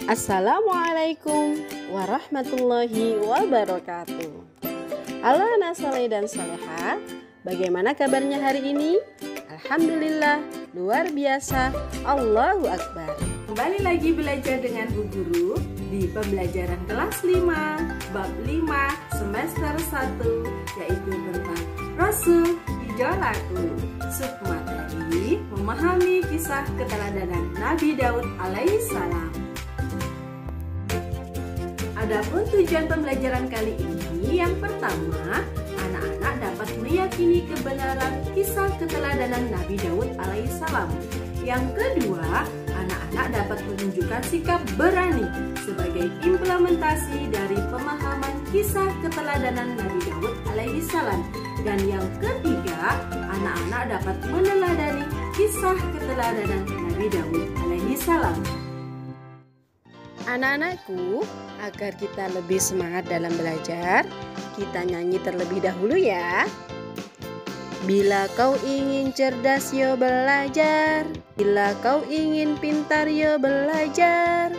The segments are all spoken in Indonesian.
Assalamualaikum warahmatullahi wabarakatuh. Halo anak soleh dan soleha, bagaimana kabarnya hari ini? Alhamdulillah, luar biasa, Allahu Akbar. Kembali lagi belajar dengan Bu Guru di pembelajaran kelas 5, bab 5, semester 1, yaitu tentang Rasul Idolaku. Submateri memahami kisah keteladanan Nabi Daud alaihissalam. Adapun tujuan pembelajaran kali ini, yang pertama, anak-anak dapat meyakini kebenaran kisah keteladanan Nabi Daud alaihissalam. Yang kedua, anak-anak dapat menunjukkan sikap berani sebagai implementasi dari pemahaman kisah keteladanan Nabi Daud alaihissalam. Dan yang ketiga, anak-anak dapat meneladani kisah keteladanan Nabi Daud alaihissalam. Anak-anakku, agar kita lebih semangat dalam belajar, kita nyanyi terlebih dahulu ya. Bila kau ingin cerdas, yo belajar. Bila kau ingin pintar, yo belajar.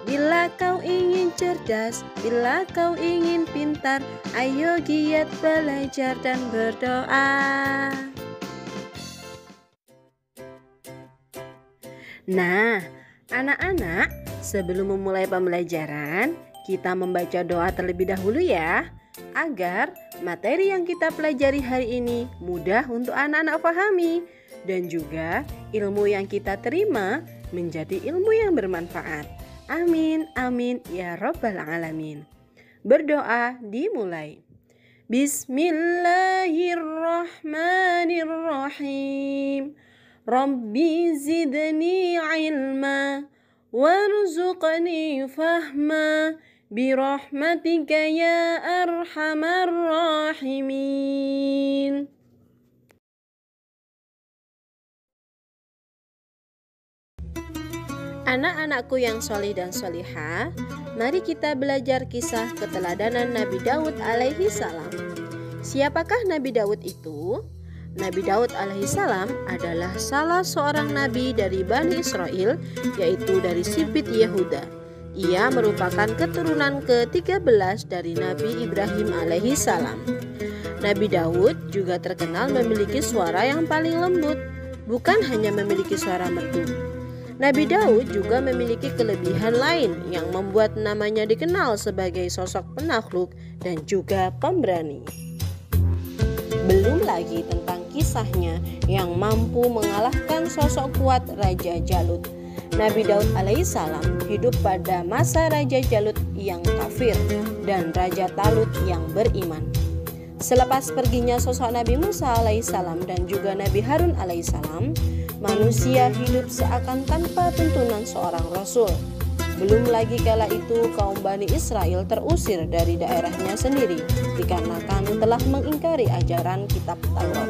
Bila kau ingin cerdas, bila kau ingin pintar, ayo giat belajar dan berdoa. Nah, anak-anak, sebelum memulai pembelajaran, kita membaca doa terlebih dahulu ya, agar materi yang kita pelajari hari ini mudah untuk anak-anak pahami, dan juga ilmu yang kita terima menjadi ilmu yang bermanfaat. Amin, amin, ya Rabbal Alamin. Berdoa dimulai. Bismillahirrahmanirrahim. Rabbi zidni ilma warzuqni fahma birahmatika ya arhamar rahimin. Anak-anakku yang solih dan solihah, mari kita belajar kisah keteladanan Nabi Daud alaihissalam. Siapakah Nabi Daud itu? Nabi Daud alaihissalam adalah salah seorang nabi dari Bani Israel, yaitu dari Sibit Yehuda. Ia merupakan keturunan ke-13 dari Nabi Ibrahim alaihissalam. Nabi Daud juga terkenal memiliki suara yang paling lembut, bukan hanya memiliki suara merdu. Nabi Daud juga memiliki kelebihan lain yang membuat namanya dikenal sebagai sosok penakluk dan juga pemberani. Belum lagi tentang kisahnya yang mampu mengalahkan sosok kuat Raja Jalut. Nabi Daud alaihissalam hidup pada masa Raja Jalut yang kafir dan Raja Talut yang beriman. Selepas perginya sosok Nabi Musa alaihissalam dan juga Nabi Harun alaihissalam, manusia hidup seakan tanpa tuntunan seorang rasul. Belum lagi kala itu kaum Bani Israel terusir dari daerahnya sendiri dikarenakan telah mengingkari ajaran kitab Taurat.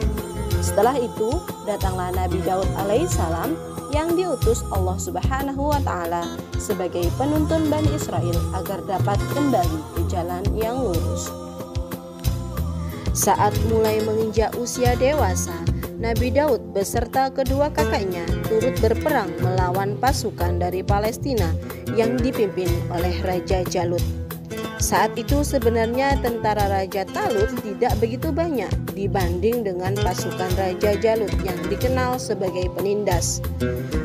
Setelah itu datanglah Nabi Daud alaihissalam yang diutus Allah Subhanahu wa taala sebagai penuntun Bani Israel agar dapat kembali ke jalan yang lurus. Saat mulai menginjak usia dewasa, Nabi Daud beserta kedua kakaknya turut berperang melawan pasukan dari Palestina yang dipimpin oleh Raja Jalut. Saat itu sebenarnya tentara Raja Talut tidak begitu banyak dibanding dengan pasukan Raja Jalut yang dikenal sebagai penindas.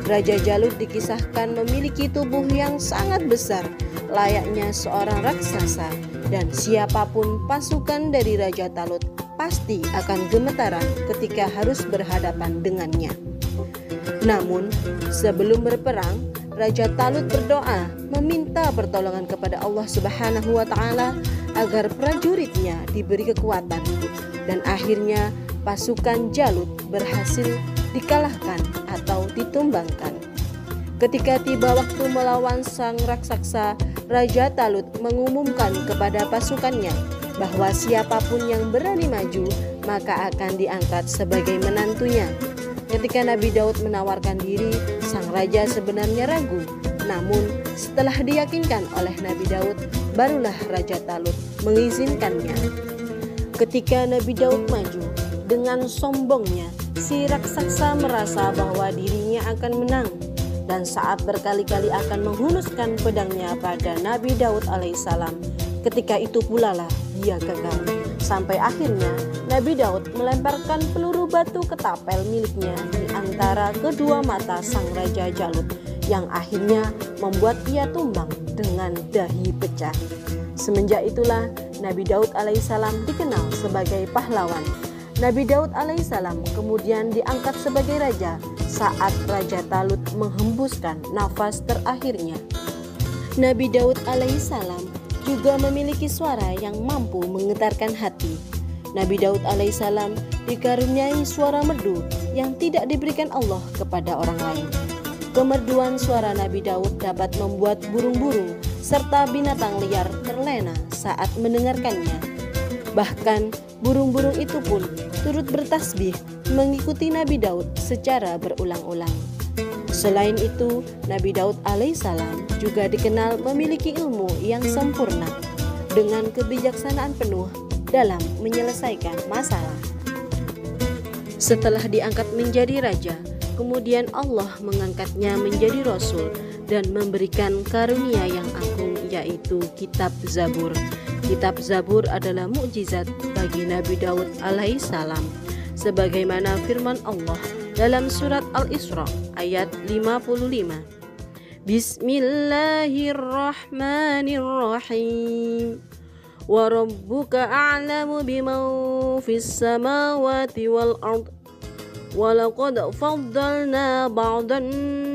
Raja Jalut dikisahkan memiliki tubuh yang sangat besar, layaknya seorang raksasa, dan siapapun pasukan dari Raja Talut pasti akan gemetaran ketika harus berhadapan dengannya. Namun, sebelum berperang, Raja Talut berdoa meminta pertolongan kepada Allah Subhanahu wa taala agar prajuritnya diberi kekuatan, dan akhirnya pasukan Jalut berhasil dikalahkan atau ditumbangkan. Ketika tiba waktu melawan sang raksasa, Raja Talut mengumumkan kepada pasukannya bahwa siapapun yang berani maju maka akan diangkat sebagai menantunya. Ketika Nabi Daud menawarkan diri, sang raja sebenarnya ragu. Namun setelah diyakinkan oleh Nabi Daud, barulah Raja Talut mengizinkannya. Ketika Nabi Daud maju, dengan sombongnya si raksasa merasa bahwa dirinya akan menang. dan saat berkali-kali akan menghunuskan pedangnya pada Nabi Daud alaihissalam. Ketika itu pula lah dia gagal. Sampai akhirnya Nabi Daud melemparkan peluru batu ketapel miliknya di antara kedua mata sang Raja Jalut, yang akhirnya membuat ia tumbang dengan dahi pecah. Semenjak itulah Nabi Daud alaihissalam dikenal sebagai pahlawan. Nabi Daud alaihissalam kemudian diangkat sebagai raja saat Raja Talut menghembuskan nafas terakhirnya. Nabi Daud alaihissalam juga memiliki suara yang mampu menggetarkan hati. Nabi Daud alaihissalam dikaruniai suara merdu yang tidak diberikan Allah kepada orang lain. Kemerduan suara Nabi Daud dapat membuat burung-burung serta binatang liar terlena saat mendengarkannya. Bahkan burung-burung itu pun turut bertasbih mengikuti Nabi Daud secara berulang-ulang. Selain itu, Nabi Daud alaihissalam juga dikenal memiliki ilmu yang sempurna dengan kebijaksanaan penuh dalam menyelesaikan masalah. Setelah diangkat menjadi raja, kemudian Allah mengangkatnya menjadi rasul dan memberikan karunia yang agung, yaitu kitab Zabur. Kitab Zabur adalah mukjizat bagi Nabi Daud alaihissalam, sebagaimana firman Allah dalam surat Al-Isra ayat 55. Bismillahirrahmanirrahim. Wa rabbuka a'lamu biman fis samawati wal ard. Walaqad faddalna ba'dan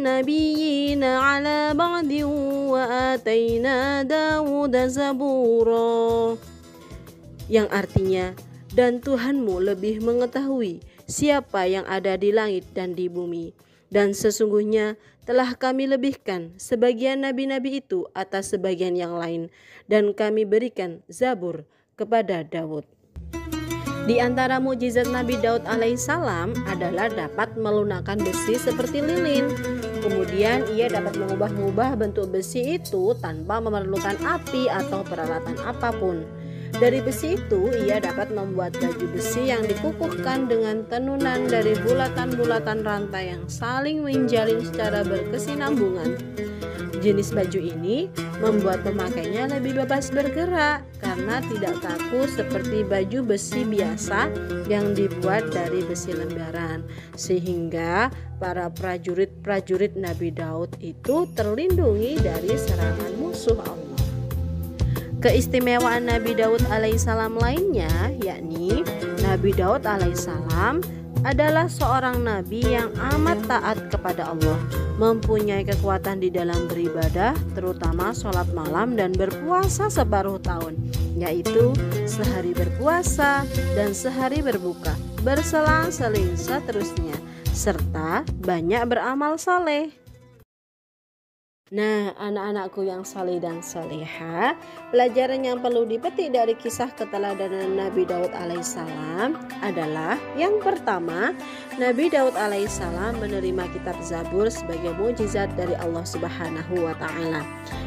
nabiyyina 'ala ba'din wa atayna Dawuda zabura. Yang artinya, dan Tuhanmu lebih mengetahui siapa yang ada di langit dan di bumi, dan sesungguhnya telah kami lebihkan sebagian nabi-nabi itu atas sebagian yang lain, dan kami berikan Zabur kepada Daud. Di antara mukjizat Nabi Daud alaihissalam adalah dapat melunakkan besi seperti lilin. Kemudian ia dapat mengubah-ubah bentuk besi itu tanpa memerlukan api atau peralatan apapun. Dari besi itu ia dapat membuat baju besi yang dikukuhkan dengan tenunan dari bulatan-bulatan rantai yang saling menjalin secara berkesinambungan. Jenis baju ini membuat pemakainya lebih bebas bergerak karena tidak kaku seperti baju besi biasa yang dibuat dari besi lembaran, sehingga para prajurit-prajurit Nabi Daud itu terlindungi dari serangan musuh Allah. Keistimewaan Nabi Daud alaihissalam lainnya yakni Nabi Daud alaihissalam adalah seorang nabi yang amat taat kepada Allah, mempunyai kekuatan di dalam beribadah, terutama sholat malam dan berpuasa separuh tahun, yaitu sehari berpuasa dan sehari berbuka, berselang-seling seterusnya, serta banyak beramal saleh. Nah, anak-anakku yang saleh dan saleha, pelajaran yang perlu dipetik dari kisah keteladanan Nabi Daud alaihissalam adalah yang pertama, Nabi Daud alaihissalam menerima kitab Zabur sebagai mukjizat dari Allah Subhanahu wa taala.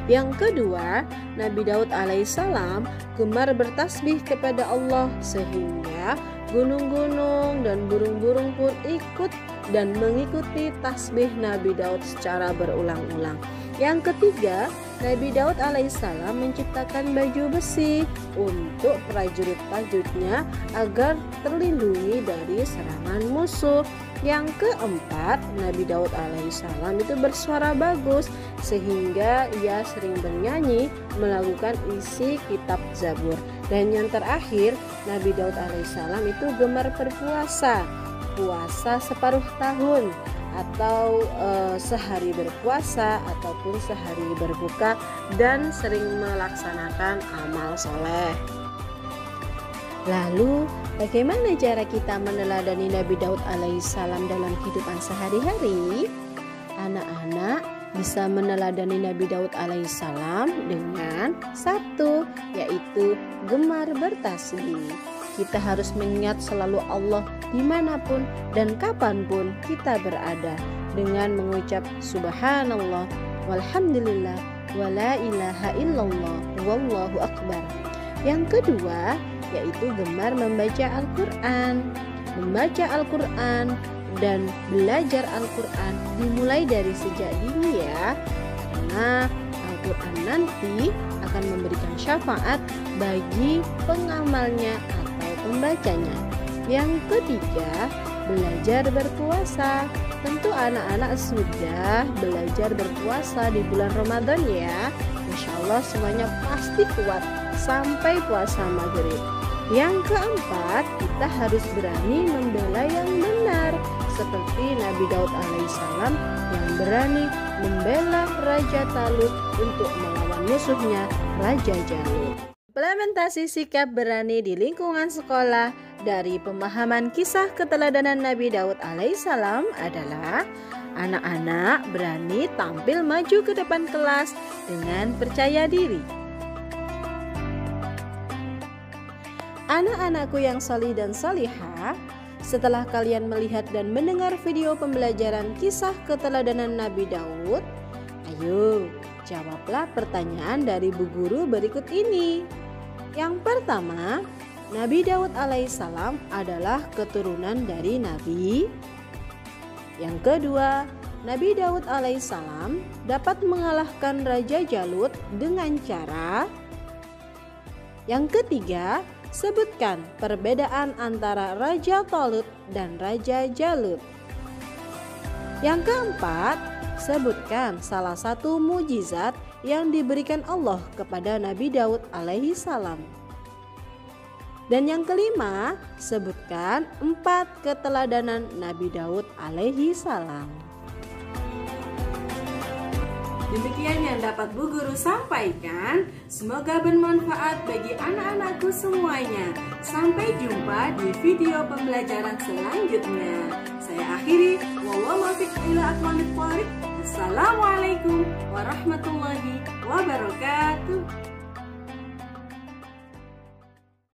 Yang kedua, Nabi Daud alaihissalam gemar bertasbih kepada Allah sehingga gunung-gunung dan burung-burung pun ikut dan mengikuti tasbih Nabi Daud secara berulang-ulang. Yang ketiga, Nabi Daud alaihissalam menciptakan baju besi untuk prajurit-prajuritnya agar terlindungi dari serangan musuh. Yang keempat, Nabi Daud alaihissalam itu bersuara bagus sehingga ia sering bernyanyi melakukan isi kitab Zabur. Dan yang terakhir, Nabi Daud alaihissalam itu gemar berpuasa, puasa separuh tahun atau sehari berpuasa ataupun sehari berbuka, dan sering melaksanakan amal soleh. Lalu bagaimana cara kita meneladani Nabi Daud alaihissalam dalam kehidupan sehari-hari? Anak-anak bisa meneladani Nabi Daud alaihissalam dengan satu, yaitu gemar bertasbih. Kita harus mengingat selalu Allah dimanapun dan kapanpun kita berada dengan mengucap subhanallah walhamdulillah wala ilaha illallah wallahu akbar. Yang kedua, yaitu gemar membaca Al-Quran. Membaca Al-Quran dan belajar Al-Quran dimulai dari sejak dini ya, karena Al-Quran nanti akan memberikan syafaat bagi pengamalnya atau pembacanya. Yang ketiga, belajar berpuasa. Tentu anak-anak sudah belajar berpuasa di bulan Ramadan ya. Insya Allah semuanya pasti kuat sampai puasa maghrib. Yang keempat, kita harus berani membela yang benar, seperti Nabi Daud alaihissalam yang berani membela Raja Talut untuk melawan musuhnya Raja Jalut. Implementasi sikap berani di lingkungan sekolah dari pemahaman kisah keteladanan Nabi Daud alaihissalam adalah anak-anak berani tampil maju ke depan kelas dengan percaya diri. Anak-anakku yang salih dan salihah, setelah kalian melihat dan mendengar video pembelajaran kisah keteladanan Nabi Daud, ayo jawablah pertanyaan dari Bu Guru berikut ini. Yang pertama, Nabi Daud alaihissalam adalah keturunan dari Nabi. Yang kedua, Nabi Daud alaihissalam dapat mengalahkan Raja Jalut dengan cara. Yang ketiga, sebutkan perbedaan antara Raja Talut dan Raja Jalut. Yang keempat, sebutkan salah satu mujizat yang diberikan Allah kepada Nabi Daud alaihissalam. Dan yang kelima, sebutkan 4 keteladanan Nabi Daud alaihissalam. Demikian yang dapat Bu Guru sampaikan. Semoga bermanfaat bagi anak-anakku semuanya. Sampai jumpa di video pembelajaran selanjutnya. Saya akhiri. Wassalamualaikum warahmatullahi wabarakatuh.